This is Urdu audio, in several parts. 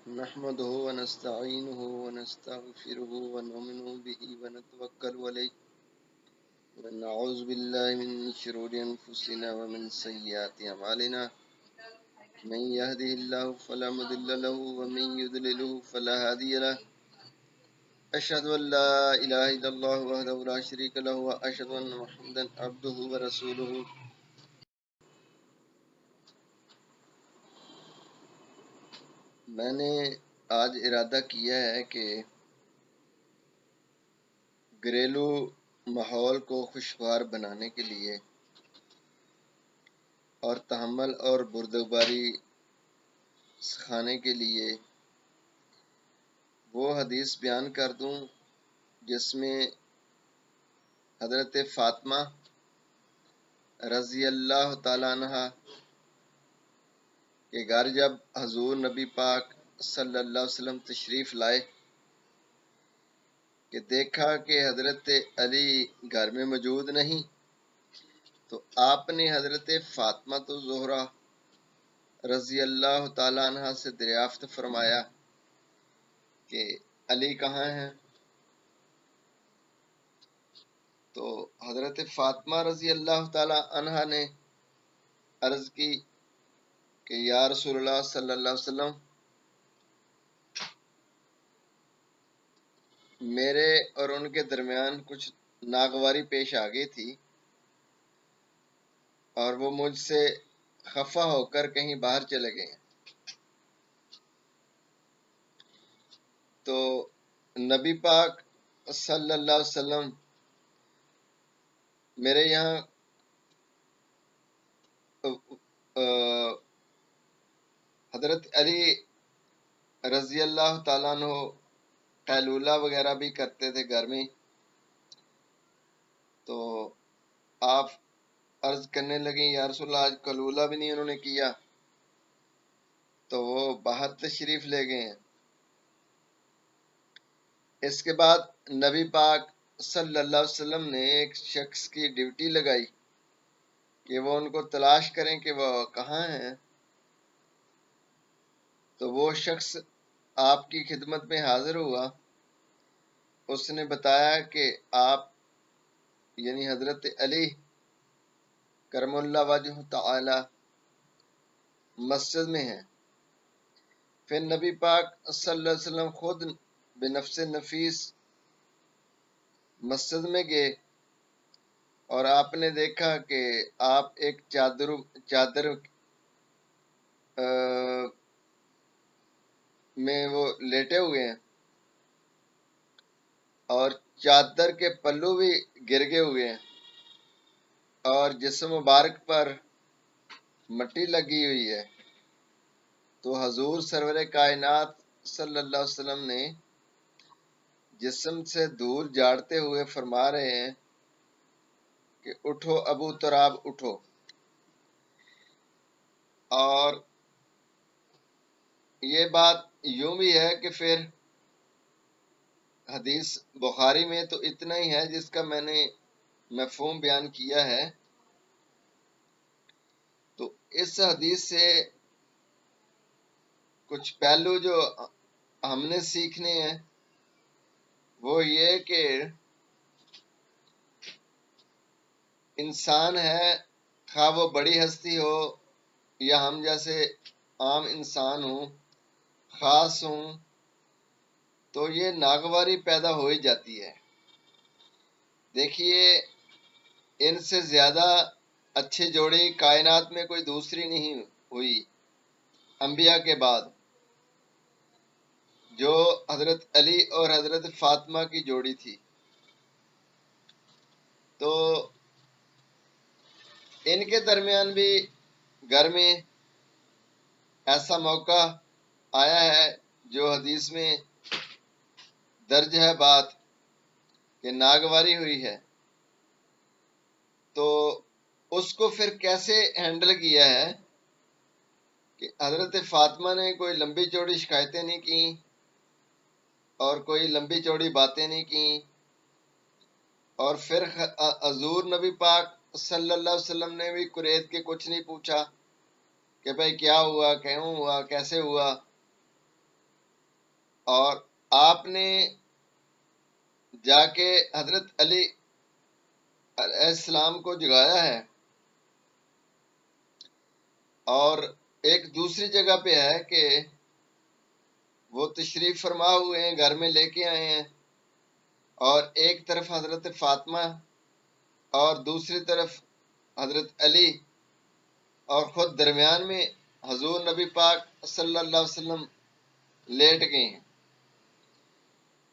نحمده ونستعينه ونستغفره ونؤمن به ونتوكل عليه ونعوذ بالله من شرور أنفسنا ومن سيئات أعمالنا من يهده الله فلا مضل له ومن يضلله فلا هادي له أشهد أن لا إله إلا الله وحده لا شريك له وأشهد أن محمدا عبده ورسوله. میں نے آج ارادہ کیا ہے کہ گھریلو ماحول کو خوشگوار بنانے کے لیے اور تحمل اور بردباری سکھانے کے لیے وہ حدیث بیان کر دوں جس میں حضرت فاطمہ رضی اللہ تعالیٰ عنہ کے گھر جب حضور نبی پاک صلی اللہ علیہ وسلم تشریف لائے کہ دیکھا کہ حضرت علی گھر میں موجود نہیں، تو آپ نے حضرت فاطمہ تو زہرا رضی اللہ تعالیٰ عنہ سے دریافت فرمایا کہ علی کہاں ہیں؟ تو حضرت فاطمہ رضی اللہ تعالیٰ عنہ نے عرض کی کہ یا رسول اللہ صلی اللہ علیہ وسلم، میرے اور ان کے درمیان کچھ ناگواری پیش آ گئی تھی اور وہ مجھ سے خفا ہو کر کہیں باہر چلے گئے ہیں۔ تو نبی پاک صلی اللہ علیہ وسلم میرے یہاں حضرت علی رضی اللہ تعالیٰ عنہ قیلولہ وغیرہ بھی کرتے تھے گھر میں، تو آپ عرض کرنے لگیں یا رسول اللہ آج قیلولہ بھی نہیں انہوں نے کیا، تو وہ باہر تشریف لے گئے ہیں۔ اس کے بعد نبی پاک صلی اللہ علیہ وسلم نے ایک شخص کی ڈیوٹی لگائی کہ وہ ان کو تلاش کریں کہ وہ کہاں ہیں، تو وہ شخص آپ کی خدمت میں حاضر ہوا۔ اس نے بتایا کہ آپ یعنی حضرت علی کرم اللہ وجہ تعالی مسجد میں ہیں۔ پھر نبی پاک صلی اللہ علیہ وسلم خود بنفس نفیس مسجد میں گئے اور آپ نے دیکھا کہ آپ ایک چادر میں وہ لیٹے ہوئے ہیں اور چادر کے پلو بھی گرگے ہوئے ہیں اور جسم مبارک پر مٹی لگی ہوئی ہے۔ تو حضور سرور کائنات صلی اللہ علیہ وسلم نے جسم سے دھول جھاڑتے ہوئے فرما رہے ہیں کہ اٹھو ابو تراب اٹھو۔ اور یہ بات یوں بھی ہے کہ پھر حدیث بخاری میں تو اتنا ہی ہے جس کا میں نے مفہوم بیان کیا ہے۔ تو اس حدیث سے کچھ پہلو جو ہم نے سیکھنے ہیں وہ یہ کہ انسان ہے، خواہ وہ بڑی ہستی ہو یا ہم جیسے عام انسان ہوں، خاص ہوں، تو یہ ناگواری پیدا ہو ہی جاتی ہے۔ دیکھیے، ان سے زیادہ اچھی جوڑی کائنات میں کوئی دوسری نہیں ہوئی انبیاء کے بعد، جو حضرت علی اور حضرت فاطمہ کی جوڑی تھی۔ تو ان کے درمیان بھی گھر میں ایسا موقع آیا ہے جو حدیث میں درج ہے بات کہ ناگواری ہوئی ہے، تو اس کو پھر کیسے ہینڈل کیا ہے کہ حضرت فاطمہ نے کوئی لمبی چوڑی شکایتیں نہیں کی اور کوئی لمبی چوڑی باتیں نہیں کی، اور پھر حضور نبی پاک صلی اللہ علیہ وسلم نے بھی قریت کے کچھ نہیں پوچھا کہ بھائی کیا ہوا، کیوں ہوا، کیسے ہوا۔ اور آپ نے جا کے حضرت علی علیہ السلام کو جگایا ہے، اور ایک دوسری جگہ پہ ہے کہ وہ تشریف فرما ہوئے ہیں، گھر میں لے کے آئے ہیں، اور ایک طرف حضرت فاطمہ اور دوسری طرف حضرت علی، اور خود درمیان میں حضور نبی پاک صلی اللہ علیہ وسلم لیٹ گئے ہیں۔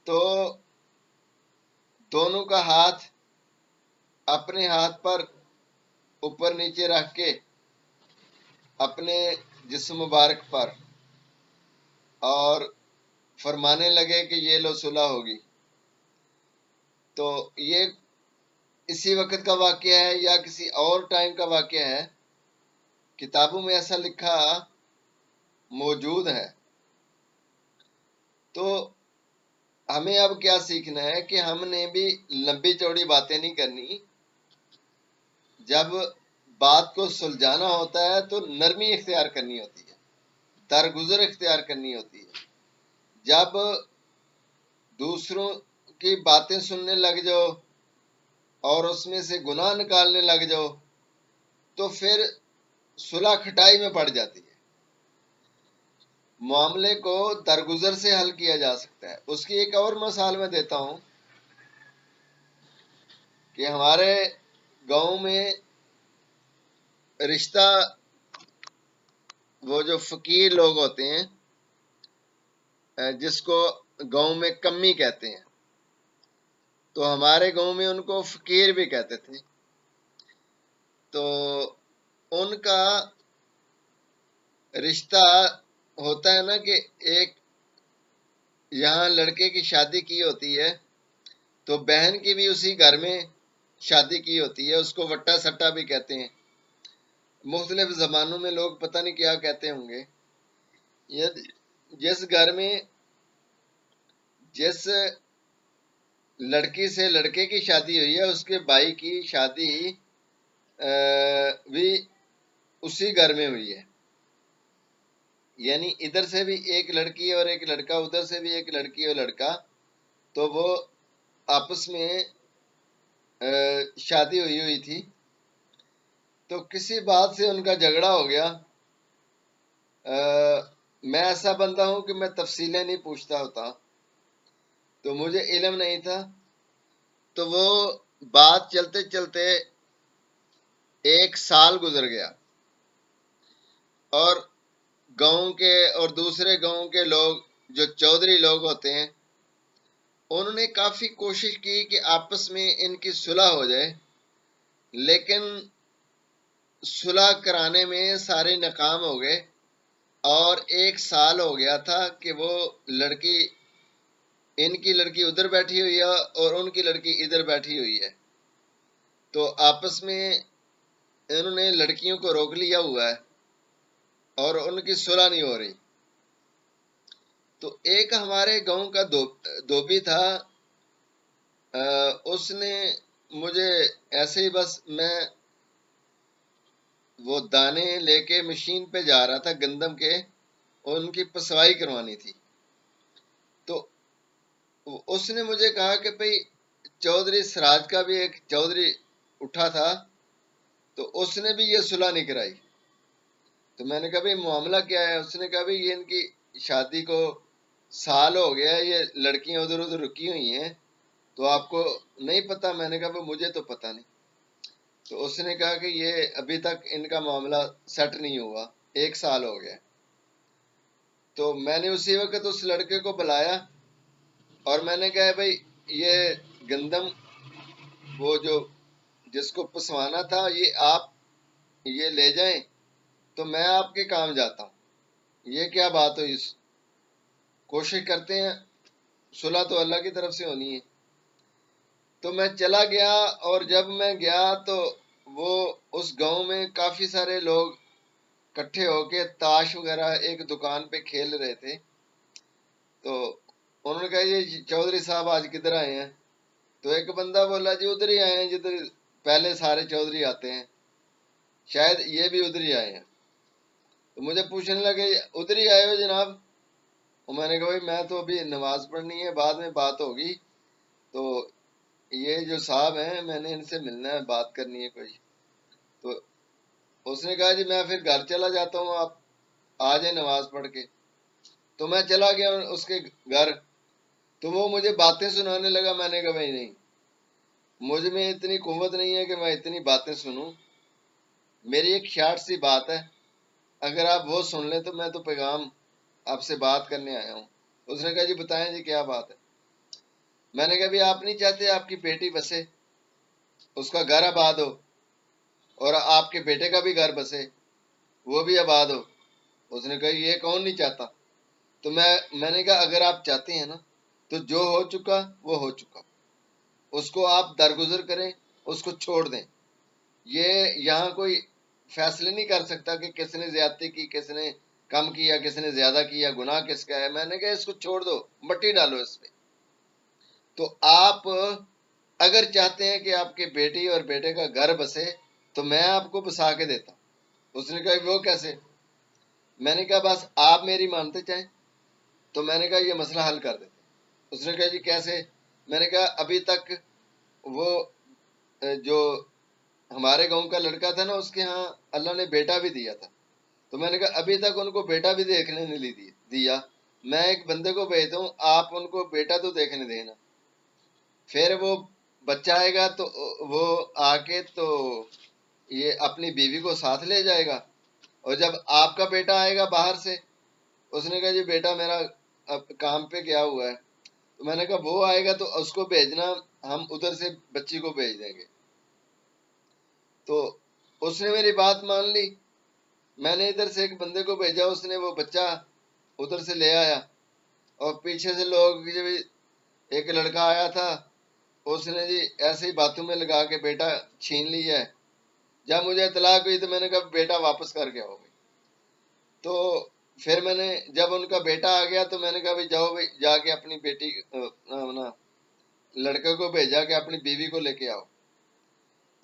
تو دونوں کا ہاتھ اپنے ہاتھ پر اوپر نیچے رکھ کے اپنے جسم مبارک پر، اور فرمانے لگے کہ یہ لو صلح ہوگی۔ تو یہ اسی وقت کا واقعہ ہے یا کسی اور ٹائم کا واقعہ ہے؟ کتابوں میں ایسا لکھا موجود ہے۔ تو ہمیں اب کیا سیکھنا ہے کہ ہم نے بھی لمبی چوڑی باتیں نہیں کرنی، جب بات کو سلجھانا ہوتا ہے تو نرمی اختیار کرنی ہوتی ہے، درگزر اختیار کرنی ہوتی ہے۔ جب دوسروں کی باتیں سننے لگ جاؤ اور اس میں سے گناہ نکالنے لگ جاؤ تو پھر صلح کھٹائی میں پڑ جاتی ہے۔ معاملے کو درگزر سے حل کیا جا سکتا ہے۔ اس کی ایک اور مثال میں دیتا ہوں کہ ہمارے گاؤں میں رشتہ، وہ جو فقیر لوگ ہوتے ہیں جس کو گاؤں میں کمی کہتے ہیں، تو ہمارے گاؤں میں ان کو فقیر بھی کہتے تھے۔ تو ان کا رشتہ ہوتا ہے نا کہ ایک یہاں لڑکے کی شادی کی ہوتی ہے تو بہن کی بھی اسی گھر میں شادی کی ہوتی ہے، اس کو وٹا سٹا بھی کہتے ہیں، مختلف زبانوں میں لوگ پتہ نہیں کیا کہتے ہوں گے۔ جس گھر میں جس لڑکی سے لڑکے کی شادی ہوئی ہے، اس کے بھائی کی شادی بھی اسی گھر میں ہوئی ہے، یعنی ادھر سے بھی ایک لڑکی اور ایک لڑکا، ادھر سے بھی ایک لڑکی اور لڑکا، تو وہ آپس میں شادی ہوئی تھی۔ تو کسی بات سے ان کا جھگڑا ہو گیا۔ میں ایسا بندہ ہوں کہ میں تفصیلیں نہیں پوچھتا ہوتا، تو مجھے علم نہیں تھا، تو وہ بات چلتے چلتے 1 سال گزر گیا، اور گاؤں کے اور دوسرے گاؤں کے لوگ جو چودھری لوگ ہوتے ہیں انہوں نے کافی کوشش کی کہ آپس میں ان کی صلح ہو جائے، لیکن صلح کرانے میں سارے ناکام ہو گئے، اور 1 سال ہو گیا تھا کہ وہ لڑکی، ان کی لڑکی ادھر بیٹھی ہوئی ہے اور ان کی لڑکی ادھر بیٹھی ہوئی ہے، تو آپس میں انہوں نے لڑکیوں کو روک لیا ہوا ہے اور ان کی صلح نہیں ہو رہی۔ تو ایک ہمارے گاؤں کا دھوبی تھا، اس نے مجھے ایسے ہی، بس میں وہ دانے لے کے مشین پہ جا رہا تھا گندم کے، اور ان کی پسوائی کروانی تھی، تو اس نے مجھے کہا کہ بھئی چودھری سراج کا بھی ایک چودھری اٹھا تھا تو اس نے بھی یہ صلح نہیں کرائی۔ تو میں نے کہا بھئی معاملہ کیا ہے؟ اس نے کہا بھئی یہ ان کی شادی کو سال ہو گیا ہے، یہ لڑکیاں ادھر ادھر رکی ہوئی ہیں، تو آپ کو نہیں پتا؟ میں نے کہا بھئی مجھے تو پتا نہیں۔ تو اس نے کہا کہ یہ ابھی تک ان کا معاملہ سیٹ نہیں ہوا، 1 سال ہو گیا۔ تو میں نے اسی وقت اس لڑکے کو بلایا اور میں نے کہا بھئی یہ گندم، وہ جو جس کو پسوانا تھا، یہ آپ یہ لے جائیں تو میں آپ کے کام جاتا ہوں۔ یہ کیا بات ہوئی؟ کوشش کرتے ہیں، صلح تو اللہ کی طرف سے ہونی ہے۔ تو میں چلا گیا، اور جب میں گیا تو وہ اس گاؤں میں کافی سارے لوگ کٹھے ہو کے تاش وغیرہ ایک دکان پہ کھیل رہے تھے۔ تو انہوں نے کہا یہ چودھری صاحب آج کدھر آئے ہیں؟ تو ایک بندہ بولا جی ادھر ہی آئے ہیں جدھر پہلے سارے چودھری آتے ہیں، شاید یہ بھی ادھر ہی آئے ہیں۔ تو مجھے پوچھنے لگے ادھر ہی آئے ہو جناب؟ اور میں نے کہا بھائی میں تو ابھی نماز پڑھنی ہے، بعد میں بات ہوگی، تو یہ جو صاحب ہیں میں نے ان سے ملنا ہے، بات کرنی ہے کوئی. تو اس نے کہا جی میں پھر گھر چلا جاتا ہوں، آپ آ جائیں نماز پڑھ کے. تو میں چلا گیا اس کے گھر، تو وہ مجھے باتیں سنانے لگا. میں نے کہا بھائی نہیں، مجھ میں اتنی قوت نہیں ہے کہ میں اتنی باتیں سنوں. میری ایک شارٹ سی بات ہے، اگر آپ وہ سن لیں تو میں تو پیغام آپ سے بات کرنے آیا ہوں. اس نے کہا جی بتائیں جی کیا بات ہے. میں نے کہا بھی آپ نہیں چاہتے آپ کی بیٹی بسے، اس کا گھر آباد ہو، اور آپ کے بیٹے کا بھی گھر بسے، وہ بھی آباد ہو. اس نے کہا یہ کون نہیں چاہتا. تو میں نے کہا اگر آپ چاہتے ہیں نا تو جو ہو چکا وہ ہو چکا، اس کو آپ درگزر کریں، اس کو چھوڑ دیں. یہ یہاں کوئی فیصلے نہیں کر سکتا کہ کس نے زیادتی کی، کس نے کم کیا، کس نے زیادہ کیا، گناہ کس کا ہے. میں نے کہا اس کو چھوڑ دو، مٹی ڈالو اس پہ. تو آپ اگر چاہتے ہیں کہ آپ کے بیٹی اور بیٹے کا گھر بسے تو میں آپ کو بسا کے دیتا ہوں. اس نے کہا وہ کیسے. میں نے کہا بس آپ میری مانتے چاہیں تو میں نے کہا یہ مسئلہ حل کر دیتے. اس نے کہا جی کیسے. میں نے کہا ابھی تک وہ جو ہمارے گاؤں کا لڑکا تھا نا، اس کے ہاں اللہ نے بیٹا بھی دیا تھا. تو میں نے کہا ابھی تک ان کو بیٹا بھی دیکھنے نہیں دیا. میں ایک بندے کو بھیجتا ہوں، آپ ان کو بیٹا تو دیکھنے دینا. پھر وہ بچہ آئے گا تو وہ آ کے تو یہ اپنی بیوی کو ساتھ لے جائے گا. اور جب آپ کا بیٹا آئے گا باہر سے، اس نے کہا جی بیٹا میرا کام پہ گیا ہوا ہے. تو میں نے کہا وہ آئے گا تو اس کو بھیجنا، ہم ادھر سے بچی کو بھیج دیں گے. تو اس نے میری بات مان لی. میں نے ادھر سے ایک بندے کو بھیجا، اس نے وہ بچہ ادھر سے لے آیا. اور پیچھے سے لوگ جب ایک لڑکا آیا تھا، اس نے جی ایسے ہی باتوں میں لگا کے بیٹا چھین لیا ہے. جب مجھے اطلاع ہوئی تو میں نے کہا بیٹا واپس کر کے آؤ. تو پھر میں نے جب ان کا بیٹا آ گیا تو میں نے کہا جاؤ بھائی جا کے اپنی بیٹی لڑکے کو بھیجا کہ اپنی بیوی کو لے کے آؤ.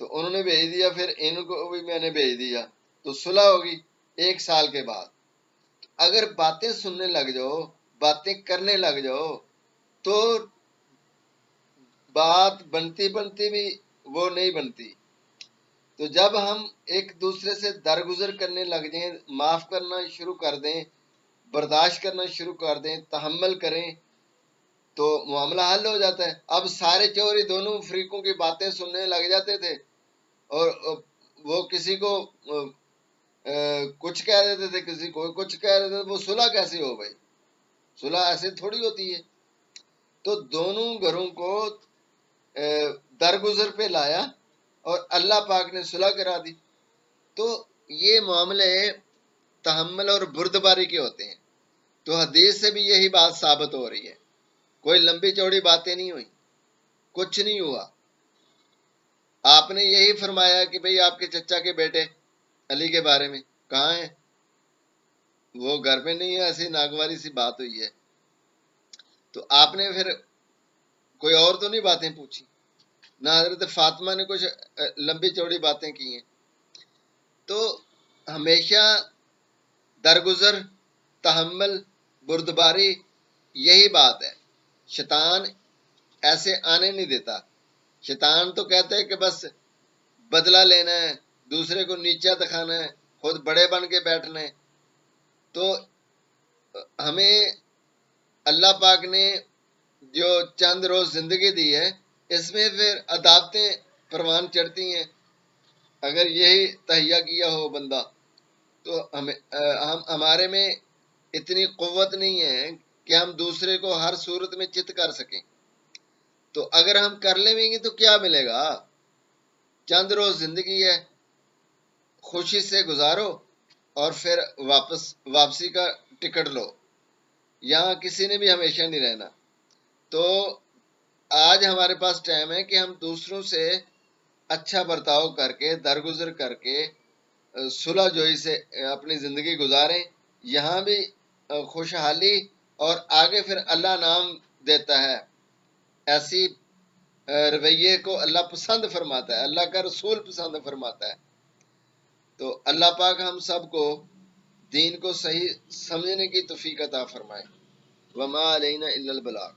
تو انہوں نے بھیج دیا، پھر ان کو بھی میں نے بھیج دیا. تو صلح ہوگی 1 سال کے بعد. اگر باتیں سننے لگ جاؤ، باتیں کرنے لگ جاؤ، تو بات بنتی بنتی بھی وہ نہیں بنتی. تو جب ہم ایک دوسرے سے درگزر کرنے لگ جائیں، معاف کرنا شروع کر دیں، برداشت کرنا شروع کر دیں، تحمل کریں، تو معاملہ حل ہو جاتا ہے. اب سارے چوری دونوں فریقوں کی باتیں سننے لگ جاتے تھے، اور وہ کسی کو کچھ کہہ دیتے تھے، کسی کو کچھ کہہ دیتے تھے. وہ صلح کیسے ہو بھائی؟ صلح ایسے تھوڑی ہوتی ہے. تو دونوں گھروں کو درگزر پہ لایا اور اللہ پاک نے صلح کرا دی. تو یہ معاملے تحمل اور بردباری کے ہوتے ہیں. تو حدیث سے بھی یہی بات ثابت ہو رہی ہے. کوئی لمبی چوڑی باتیں نہیں ہوئی، کچھ نہیں ہوا. آپ نے یہی فرمایا کہ بھئی آپ کے چچا کے بیٹے علی کے بارے میں کہاں ہیں؟ وہ گھر پہ نہیں ہے، ایسی ناگواری سی بات ہوئی ہے. تو آپ نے پھر کوئی اور تو نہیں باتیں پوچھی، نہ حضرت فاطمہ نے کچھ لمبی چوڑی باتیں کی ہیں. تو ہمیشہ درگزر، تحمل، بردباری، یہی بات ہے. شیطان ایسے آنے نہیں دیتا. شیطان تو کہتا ہے کہ بس بدلہ لینا ہے، دوسرے کو نیچا دکھانا ہے، خود بڑے بن کے بیٹھنا ہے. تو ہمیں اللہ پاک نے جو چند روز زندگی دی ہے، اس میں پھر عدالتیں پروان چڑھتی ہیں. اگر یہی تہیہ کیا ہو بندہ تو ہمارے میں اتنی قوت نہیں ہے کہ ہم دوسرے کو ہر صورت میں چت کر سکیں. تو اگر ہم کر لیں گے تو کیا ملے گا؟ چند روز زندگی ہے، خوشی سے گزارو اور پھر واپسی کا ٹکٹ لو. یہاں کسی نے بھی ہمیشہ نہیں رہنا. تو آج ہمارے پاس ٹائم ہے کہ ہم دوسروں سے اچھا برتاؤ کر کے، درگزر کر کے، صلح جوئی سے اپنی زندگی گزاریں. یہاں بھی خوشحالی، اور آگے پھر اللہ نام دیتا ہے. ایسی رویے کو اللہ پسند فرماتا ہے، اللہ کا رسول پسند فرماتا ہے. تو اللہ پاک ہم سب کو دین کو صحیح سمجھنے کی توفیق عطا فرمائے. وما علینا الا البلاغ.